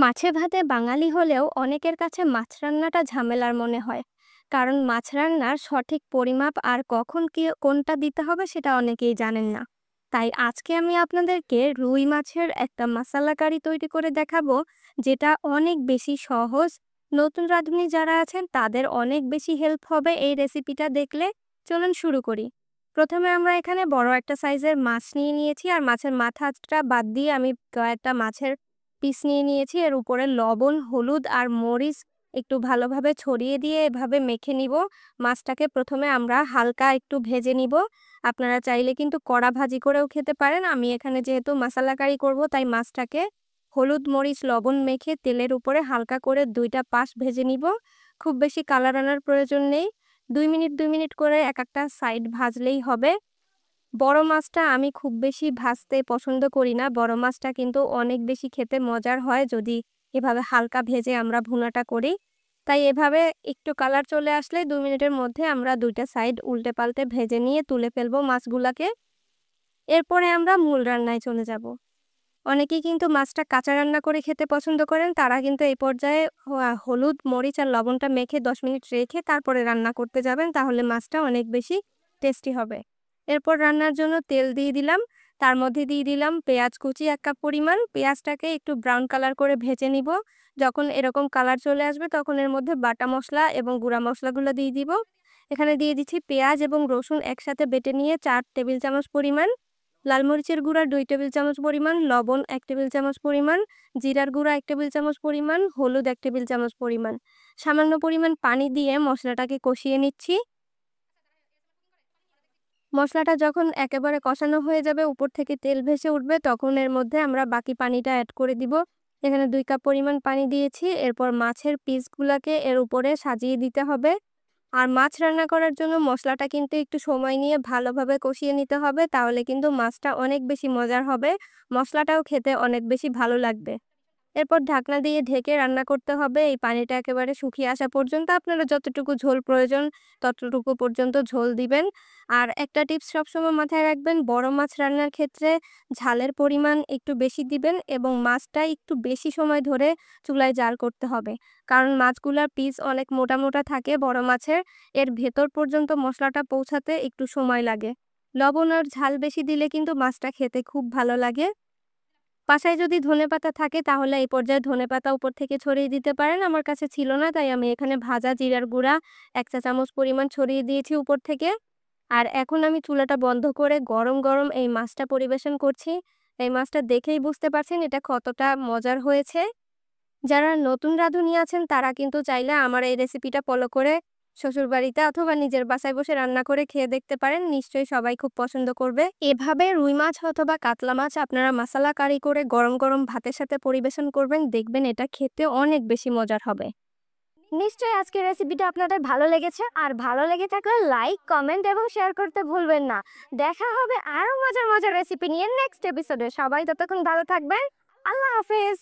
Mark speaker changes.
Speaker 1: মাছে ভাতে বাঙালি হলেও অনেকের কাছে মাছ রান্নাটা ঝামেলার মনে হয়। কারণ মাছ রান্নার সঠিক পরিমাপ আর কখন কি কোনটা দিতে হবে সেটা অনেকেই জানেন না। তাই আজকে আমি আপনাদেরকে রুই মাছের একটা মশলা কারি তৈরি করে দেখাবো, যেটা অনেক বেশি সহজ। নতুন রাঁধুনি যারা আছেন তাদের অনেক বেশি হেল্প হবে এই রেসিপিটা দেখলে। চলুন শুরু করি। প্রথমে আমরা এখানে বড় একটা সাইজের মাছ নিয়ে নিয়েছি, আর মাছের মাথাটা বাদ দিয়ে আমি কয়েকটা মাছের পিস নিয়ে নিয়েছি। এর উপরে লবণ, হলুদ আর মরিচ একটু ভালোভাবে ছড়িয়ে দিয়ে এভাবে মেখে নিব। মাছটাকে প্রথমে আমরা হালকা একটু ভেজে নিব। আপনারা চাইলে কিন্তু কড়া ভাজি করেও খেতে পারেন। আমি এখানে যেহেতু মশলা কারি করব, তাই মাছটাকে হলুদ, মরিচ, লবণ মেখে তেলের উপরে হালকা করে ২টা পাশ ভেজে নিব। খুব বেশি কালার আনার প্রয়োজন নেই। ২ মিনিট ২ মিনিট করে এক একটা সাইড ভাজলেই হবে। বড় মাছটা আমি খুব বেশি ভাজতে পছন্দ করি না। বড় মাছটা কিন্তু অনেক বেশি খেতে মজার হয় যদি এভাবে হালকা ভেজে আমরা ভুনাটা করি। তাই এভাবে একটু কালার চলে আসলে ২ মিনিটের মধ্যে আমরা ২টা সাইড উল্টে পাল্টে ভেজে নিয়ে তুলে ফেলবো মাছগুলাকে। এরপরে আমরা মূল রান্নায় চলে যাব। অনেকেই কিন্তু মাছটা কাঁচা রান্না করে খেতে পছন্দ করেন। তারা কিন্তু এই পর্যায়ে হলুদ, মরিচ আর লবণটা মেখে ১০ মিনিট রেখে তারপরে রান্না করতে যাবেন। তাহলে মাছটা অনেক বেশি টেস্টি হবে। এরপর রান্নার জন্য তেল দিয়ে দিলাম। তার মধ্যে দিয়ে দিলাম পেঁয়াজ কুচি ১ কাপ পরিমাণ। পেঁয়াজটাকে একটু ব্রাউন কালার করে ভেজে নিব। যখন এরকম কালার চলে আসবে তখন এর মধ্যে বাটা মসলা এবং গুঁড়া মসলাগুলো দিয়ে দিব। এখানে দিয়ে দিচ্ছি পেঁয়াজ এবং রসুন একসাথে বেটে নিয়ে ৪ টেবিল চামচ পরিমাণ, লাল মরিচের গুঁড়া ২ টেবিল চামচ পরিমাণ, লবণ ১ টেবিল চামচ পরিমাণ, জিরার গুঁড়া ১ টেবিল চামচ পরিমাণ, হলুদ ১ টেবিল চামচ পরিমাণ। সামান্য পরিমাণ পানি দিয়ে মশলাটাকে কষিয়ে নিচ্ছি। মশলাটা যখন একেবারে কষানো হয়ে যাবে, উপর থেকে তেল ভেসে উঠবে, তখন এর মধ্যে আমরা বাকি পানিটা অ্যাড করে দিব। এখানে ২ কাপ পরিমাণ পানি দিয়েছি। এরপর মাছের পিসগুলাকে এর উপরে সাজিয়ে দিতে হবে। আর মাছ রান্না করার জন্য মশলাটা কিন্তু একটু সময় নিয়ে ভালোভাবে কষিয়ে নিতে হবে, তাহলে কিন্তু মাছটা অনেক বেশি মজার হবে। মশলাটাও খেতে অনেক বেশি ভালো লাগবে। এরপর ঢাকনা দিয়ে ঢেকে রান্না করতে হবে এই পানিটা একেবারে শুকিয়ে আসা পর্যন্ত। আপনারা যতটুকু ঝোল প্রয়োজন ততটুকু পর্যন্ত ঝোল দিবেন। আর একটা টিপস সবসময় মাথায় রাখবেন, বড় মাছ রান্নার ক্ষেত্রে ঝালের পরিমাণ একটু বেশি দিবেন এবং মাছটা একটু বেশি সময় ধরে চুলায় জাল করতে হবে। কারণ মাছগুলার পিস অনেক মোটা মোটা থাকে বড় মাছের। এর ভেতর পর্যন্ত মশলাটা পৌঁছাতে একটু সময় লাগে। লবণ আর ঝাল বেশি দিলে কিন্তু মাছটা খেতে খুব ভালো লাগে। বাসায় যদি ধনেপাতা থাকে তাহলে এই পর্যায়ে ধনেপাতা উপর থেকে ছড়িয়ে দিতে পারেন। আমার কাছে ছিল না, তাই আমি এখানে ভাজা জিরার গুঁড়া ১ চা চামচ পরিমাণ ছড়িয়ে দিয়েছি উপর থেকে। আর এখন আমি চুলাটা বন্ধ করে গরম গরম এই মাছটা পরিবেশন করছি। এই মাছটা দেখেই বুঝতে পারছেন এটা কতটা মজার হয়েছে। যারা নতুন রাঁধুনি আছেন তারা কিন্তু চাইলে আমার এই রেসিপিটা ফলো করে শ্বশুরবাড়িতে অথবা নিজের বাসায় বসে রান্না করে খেয়ে দেখতে পারেন। নিশ্চয়ই সবাই খুব পছন্দ করবে। এভাবে রুই মাছ অথবা কাতলা মাছ আপনারা মশলা কারি করে গরম গরম ভাতের সাথে পরিবেশন করবেন, দেখবেন এটা খেতে অনেক বেশি মজার হবে। নিশ্চয়ই আজকের রেসিপিটা আপনাদের ভালো লেগেছে, আর ভালো লেগে থাকলে লাইক, কমেন্ট এবং শেয়ার করতে ভুলবেন না। দেখা হবে আরো মজার মজার রেসিপি নিয়ে নেক্সট এপিসোডে। সবাই ততক্ষণ ভালো থাকবেন। আল্লাহ হাফেজ।